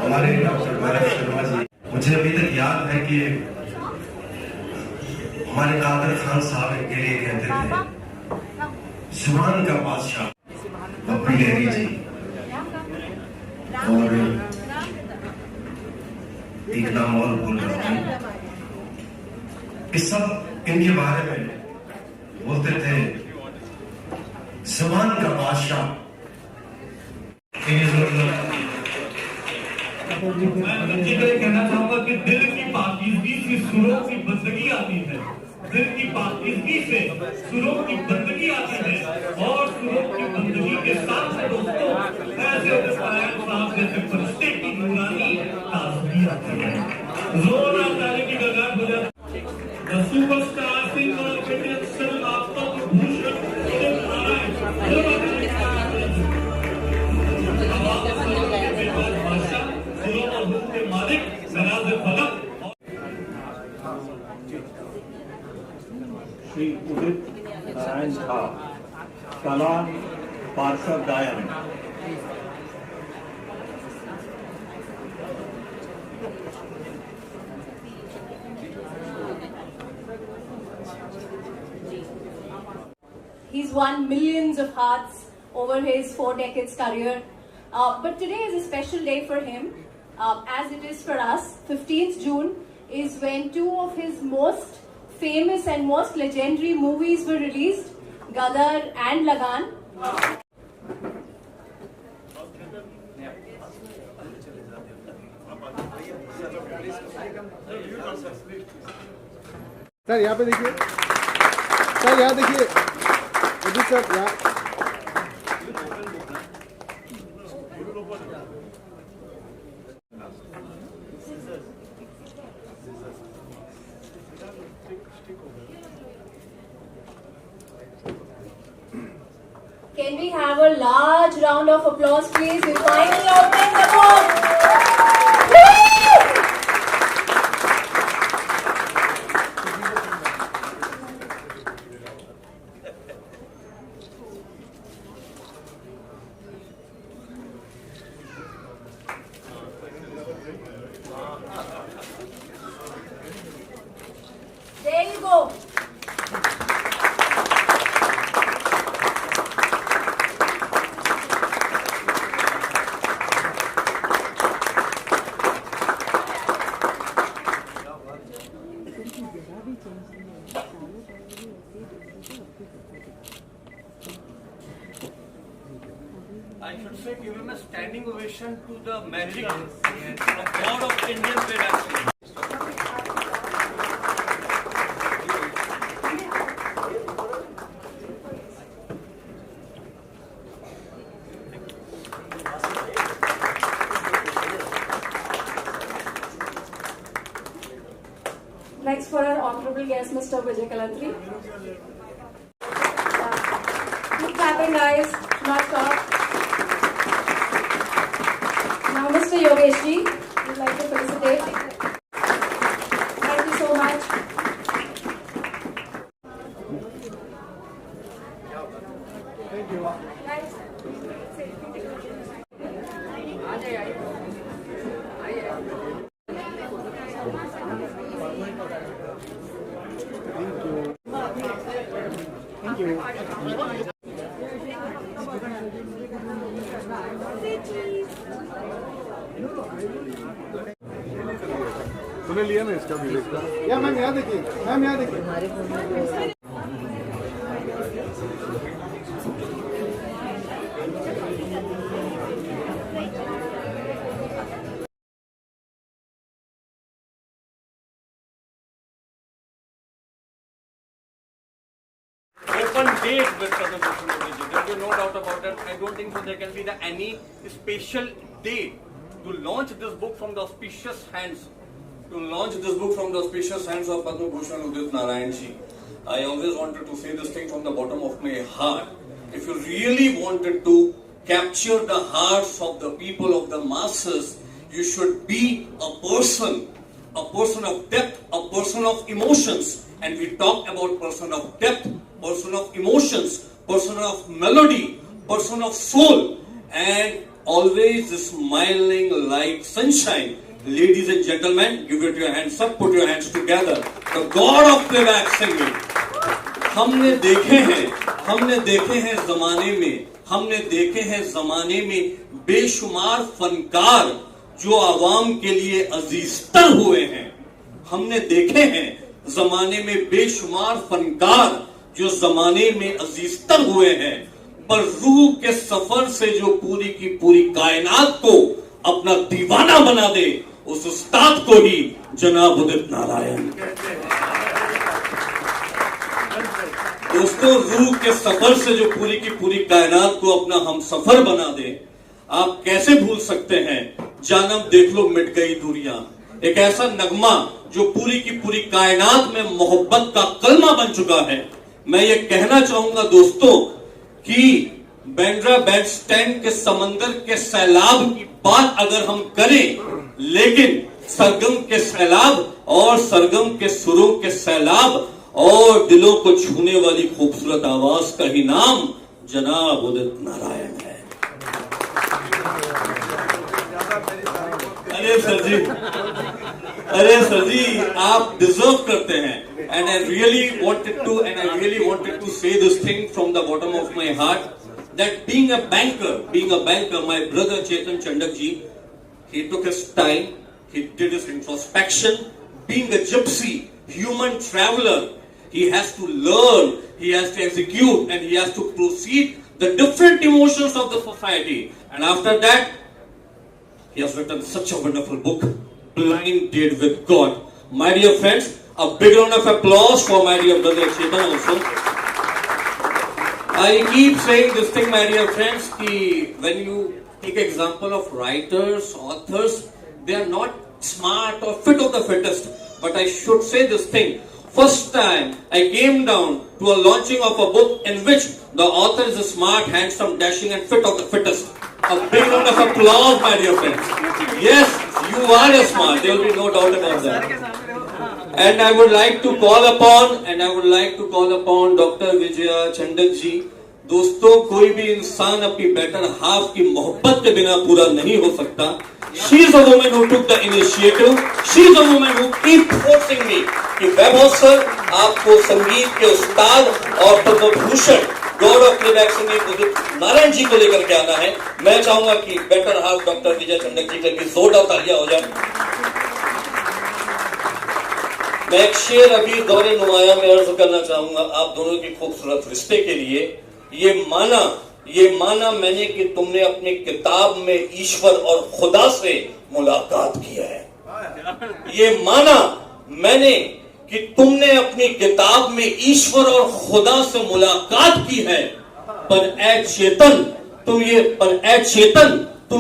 हमारे डॉक्टर भरत शर्मा जी, मुझे अभी तक याद है कि हमारे कादर खान साहब के लिए कहते थे जुबान का बादशाह पप्पी लहरी जी, और एक नाम और बोल रहा हूं कि सब इनके बारे में बोलते थे जुबान का बादशाह। मैं कहना चाहूंगा कि दिल की पाकीज़गी से सुरों की बंदगी आती है, दिल की पाकीज़गी से सुरों की बंदगी आती है, और सुरों की बंदगी के साथ दोस्तों ऐसे साहब जैसे फरिश्ते की नूरानी ताज़गी आती है। जोरदार ताली की गगार बजा सुपरस्टार सिंगर अक्सर आपको भूषण के मालिक सराज फलक श्री उदित नारायण झा, कला पार्श्व गायन। He's won millions of hearts over his 4 decades career. But today is a special day for him, as it is for us. 15th June is when 2 of his most famous and most legendary movies were released, Gadar and Lagan. Sir यहाँ पे देखिए, sir यहाँ देखिए, sir यहाँ। Can we have a large round of applause, please? We finally opened the book. There you go. I should say give him a standing ovation to the magic of God of Indian pedagogy. Next for our honorable guest, Mr. Vijay Kalatri. Keep clapping, guys. Not stop. Now, Mr. Yogesh ji, would like to felicitate. Thank you so much. Thank you. Guys, Thank you. तूने लिया ना इसका भी? या ma'am यहाँ देखिए, ma'am यहाँ देखिए। open date with Padma Bhushan Modi. There will be no doubt about it. I don't think so there can be any special date to launch this book from the auspicious hands. To launch this book from the auspicious hands of Padma Bhushan Udit Narayan ji. I always wanted to say this thing from the bottom of my heart. If you really wanted to capture the hearts of the people, of the masses, you should be a person of depth, a person of emotions. And we talk about person of depth, person of emotions, person of melody, person of soul, and always smiling like sunshine. Ladies and gentlemen, give it your hands up, put your hands together. The God of playback singing. हमने देखे हैं जमाने में बेशुमार फनकार जो आवाम के लिए अजीजतर हुए हैं। हमने देखे हैं जमाने में बेशुमार फनकार जो जमाने में अजीजतर हुए हैं, पर रूह के सफर से जो पूरी की पूरी कायनात को अपना दीवाना बना दे, उस उस्ताद को ही जनाब उदित नारायण। दोस्तों, रूह के सफर से जो पूरी की पूरी कायनात को अपना हम सफर बना दे, आप कैसे भूल सकते हैं जानम देख लो मिट गई दूरियां, एक ऐसा नगमा जो पूरी की पूरी कायनात में मोहब्बत का कलमा बन चुका है। मैं ये कहना चाहूंगा दोस्तों कि बांद्रा बैंडस्टैंड के समंदर के सैलाब की बात अगर हम करें, लेकिन सरगम के सैलाब और सरगम के सुरों के सैलाब और दिलों को छूने वाली खूबसूरत आवाज का ही नाम जनाब उदित नारायण है। अरे सर जी आप डिजर्व करते हैं। And I really wanted to say this thing from the bottom of my heart that being a banker my brother Chetan Chandak ji, he took his time, he did his introspection. Being a gypsy, human traveler, he has to learn, he has to execute, and he has to proceed the different emotions of the society. And after that, he has written such a wonderful book, Blind Date with God. My dear friends, a big round of applause for my dear brother Chetan also. I keep saying this thing, my dear friends, ki when you take example of writers, authors, they are not smart or fit of the fittest. But I should say this thing. First time I came down to a launching of a book in which the author is a smart, handsome, dashing and fit of the fittest. A big round of applause, my dear friends. Yes, you are smart. There will be no doubt about that. And I would like to call upon Dr. Vijaya Chandak ji. दोस्तों, कोई भी इंसान अपनी better half की मोहब्बत के बिना पूरा नहीं हो सकता। She is a woman who took the initiative. She is a woman who keep forcing me कि वैभव सर आपको संगीत के उस्ताद और Padma Bhushan god of playback singing Udit Narayan ji को लेकर के आना है। मैं चाहूंगा कि better half doctor Vijay Chandak ji के लिए जोरदार तालियां हो जाए। मैं एक शेर अभी दौरे नुमाया में अर्ज करना चाहूंगा आप दोनों के खूबसूरत रिश्ते के लिए। ये माना मैंने कि तुमने अपनी किताब में ईश्वर और खुदा से मुलाकात किया है। ये माना मैंने कि तुमने अपनी किताब में ईश्वर और खुदा से मुलाकात की है, पर ऐ चेतन तुम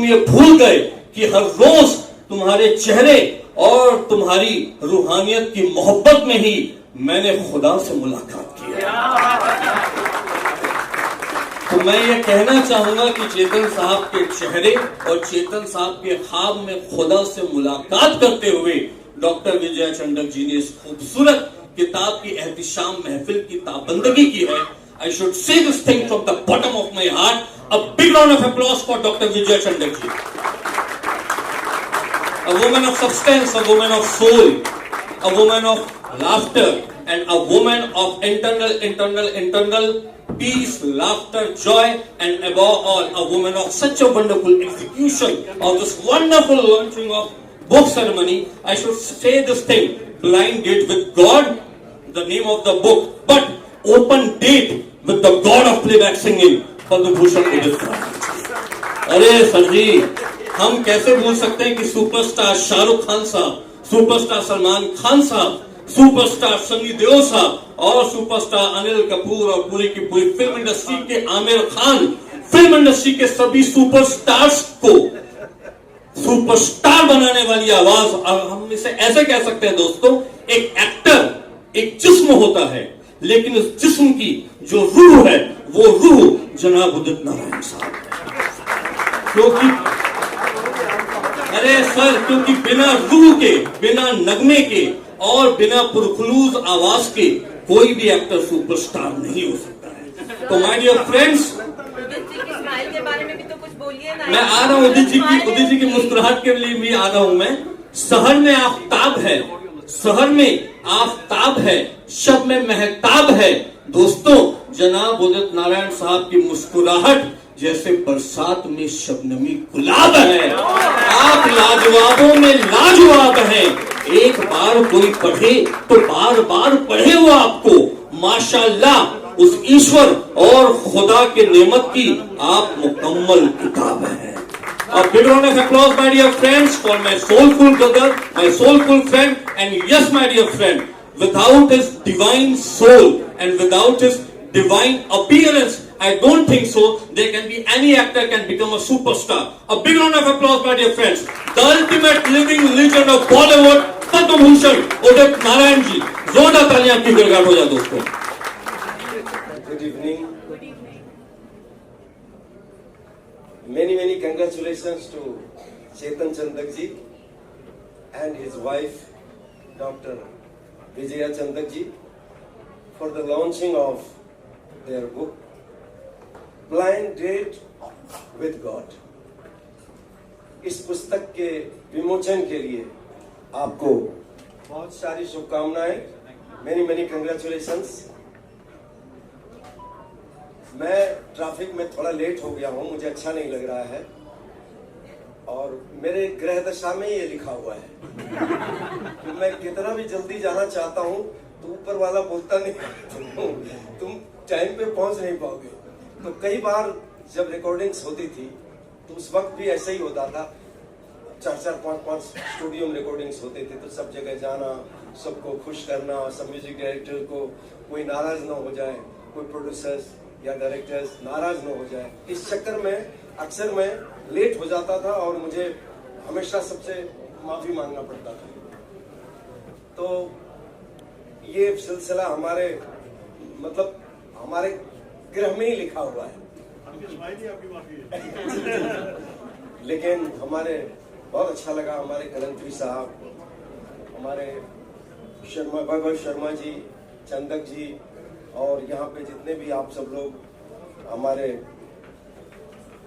ये भूल गए कि हर रोज तुम्हारे चेहरे और तुम्हारी रूहानियत की मोहब्बत में ही मैंने खुदा से मुलाकात की है। तो मैं ये कहना चाहूंगा कि चेतन साहब के चेहरे और चेतन साहब के ख्वाब में खुदा से मुलाकात करते हुए डॉक्टर विजय चंडक जी ने इस खूबसूरत किताब की एहतिशाम महफिल की ताबंदगी की है। I should say this thing from the bottom of my heart. A big round of applause for doctor Vijay Chandak ji. A woman of substance, a woman of soul, a woman of laughter, and a woman of internal peace, laughter, joy, and above all, a woman of such a wonderful execution of this wonderful launching of book ceremony. I should say this thing, Blind Date with God, the name of the book, but Open Date with the God of playback singing, Padma Bhushan Udit Naarayan. अरे sir जी, हम कैसे भूल सकते हैं कि superstar Shahrukh Khan साहब, superstar Salman Khan साहब superstar Sunny Deol साहब और सुपरस्टार अनिल कपूर और पूरी की पूरी फिल्म इंडस्ट्री के आमिर खान, फिल्म इंडस्ट्री के सभी सुपरस्टार्स को सुपरस्टार बनाने वाली आवाज, हम इसे ऐसे कह सकते हैं दोस्तों, एक एक्टर एक जिस्म होता है, लेकिन उस जिस्म की जो रूह है वो रूह जनाब उदित नारायण साहब। क्योंकि अरे सर, क्योंकि बिना रूह के, बिना नगमे के और बिना पुरखलूज आवाज के कोई भी एक्टर सुपरस्टार नहीं हो सकता है। तो माय डियर फ्रेंड्स, स्माइल के बारे में भी तो कुछ बोलिए ना। मैं आ रहा हूं उदित जी की मुस्कुराहट के लिए भी आ रहा हूं मैं। शहर में आफताब है, शहर में आफताब है, शब में महताब है। दोस्तों, जनाब उदित नारायण साहब की मुस्कुराहट जैसे बरसात में शबनमी गुलाब है। आप लाजवाबों में लाजवाब हैं। एक बार कोई पढ़े तो बार बार पढ़े वो आपको। माशाल्लाह, उस ईश्वर और खुदा के नेमत की आप मुकम्मल किताब हैं। A big round of applause, my dear friends, for my soulful brother, my soulful friend, and yes, my dear friend, without his divine soul and without his divine appearance, I don't think so there can be any actor can become a superstar. A big round of applause, my dear friends. The ultimate living legend of Bollywood, Padma Bhushan, Udit Narayan ji. जोरदार तालियां की गड़गड़ हो जाए दोस्तों। Good evening. Many congratulations to Chetan Chandak ji and his wife, Dr. Vijaya Chandak ji, for the launching of their book, Blind Date with God. इस पुस्तक के विमोचन के लिए आपको बहुत सारी शुभकामनाएं, many congratulations. मैं ट्रैफिक में थोड़ा लेट हो गया हूं, मुझे अच्छा नहीं लग रहा है और मेरे ग्रह दशा में ये लिखा हुआ है कि मैं कितना भी जल्दी जाना चाहता हूं तो ऊपर वाला बोलता नहीं तुम टाइम पे पहुंच नहीं पाओगे। तो कई बार जब रिकॉर्डिंग्स होती थी तो उस वक्त भी ऐसा ही होता था। 4-4, 5-5 स्टूडियो में रिकॉर्डिंग्स होते थे तो सब जगह जाना, सबको खुश करना, सब म्यूजिक डायरेक्टर को कोई नाराज ना हो जाए, कोई प्रोड्यूसर्स या डायरेक्टर्स नाराज न हो जाए, इस चक्कर में अक्सर मैं लेट हो जाता था और मुझे हमेशा सबसे माफी मांगना पड़ता था। तो ये सिलसिला हमारे ग्रह में ही लिखा हुआ है। लेकिन हमारे बहुत अच्छा लगा, हमारे कलंत्री साहब, हमारे वैभव शर्मा जी, चंदक जी और यहाँ पे जितने भी आप सब लोग हमारे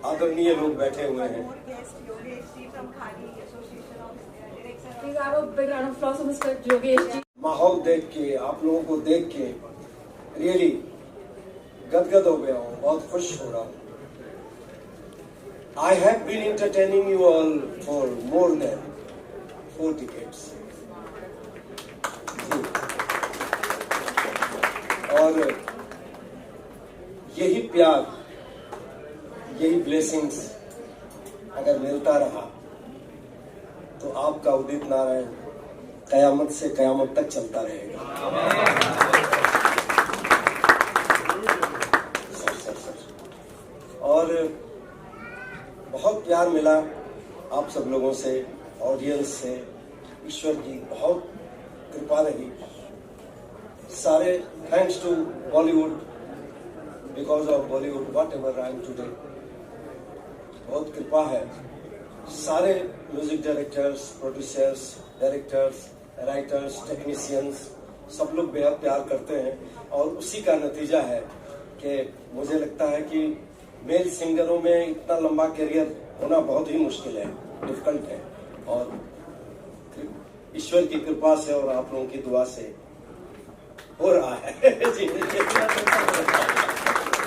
आदरणीय लोग बैठे हुए हैं। माहौल देख के, आप लोगों को देख के रियली गदगद हो गया हूँ, बहुत खुश हो रहा हूँ। I have been entertaining you all for more than 4 decades. और यही प्यार, यही ब्लेसिंग्स अगर मिलता रहा तो आपका उदित नारायण कयामत से कयामत तक चलता रहेगा। और बहुत प्यार मिला आप सब लोगों से, ऑडियंस से, ईश्वर की बहुत कृपा रही। सारे thanks to Bollywood, because of Bollywood whatever I am today, बहुत कृपा है। सारे music directors, producers, directors, writers, technicians, सब लोग बेहद प्यार करते हैं और उसी का नतीजा है कि मुझे लगता है कि मेल सिंगरों में इतना लंबा करियर होना बहुत ही मुश्किल है, डिफिकल्ट है, और ईश्वर की कृपा से और आप लोगों की दुआ से हो रहा है।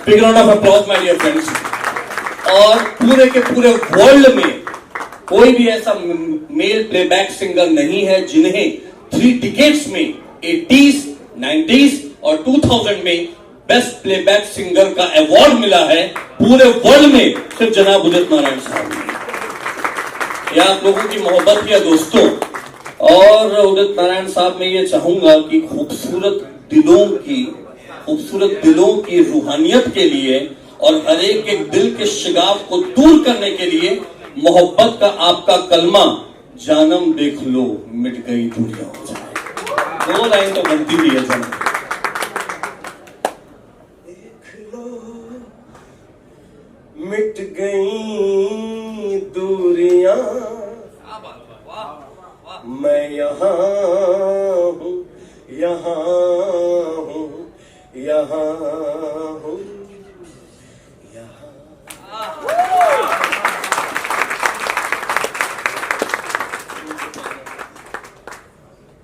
Big round of applause my dear friends. और पूरे के पूरे वर्ल्ड में कोई भी ऐसा मेल प्लेबैक सिंगर नहीं है जिन्हें 3 डिकेड्स में 80s, 90s और 2000 में बेस्ट प्लेबैक सिंगर का अवार्ड मिला है। पूरे वर्ल्ड में सिर्फ जनाब उदित नारायण साहब ने। यह आप लोगों की मोहब्बत या दोस्तों, और उदित नारायण साहब, मैं ये चाहूंगा कि खूबसूरत दिलों की रूहानियत के लिए और हर एक दिल के शिगाव को दूर करने के लिए मोहब्बत का आपका कलमा, जानम देख लो मिट गई दूरियां हो जाए। 2 लाइन तो बनती भी है जन्म। देख लो मिट गई दूरियां, मैं यहाँ हूँ, यहाँ हूँ, यहाँ हूँ, यहाँ।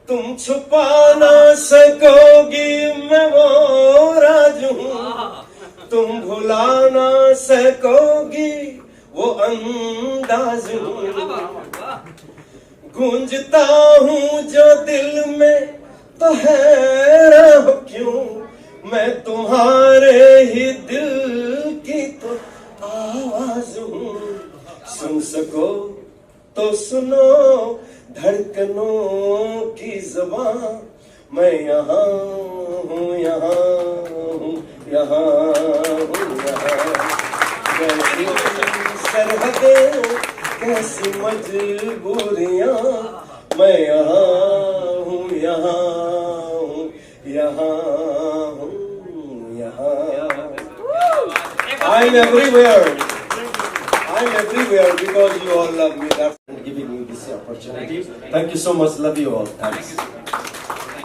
तुम छुपा ना सकोगी मैं वो राज हूँ, तुम भुला ना सकोगी वो अंदाज हूँ। गूंजता हूँ जो दिल में तो हैरान हो क्यों, मैं तुम्हारे ही दिल की तो आवाज हूँ। सुन सको तो सुनो धड़कनों की ज़बान, मैं यहाँ हूँ, यहाँ हूँ, यहाँ हूँ, यहाँ। कैसी सरहदें, कैसी मजबूरियाँ, मैं यहाँ हूँ, यहाँ हूँ, यहाँ हूँ, यहाँ। I'm everywhere because you all love me. That's giving me this opportunity. Thank you so much. Love you all. Thanks.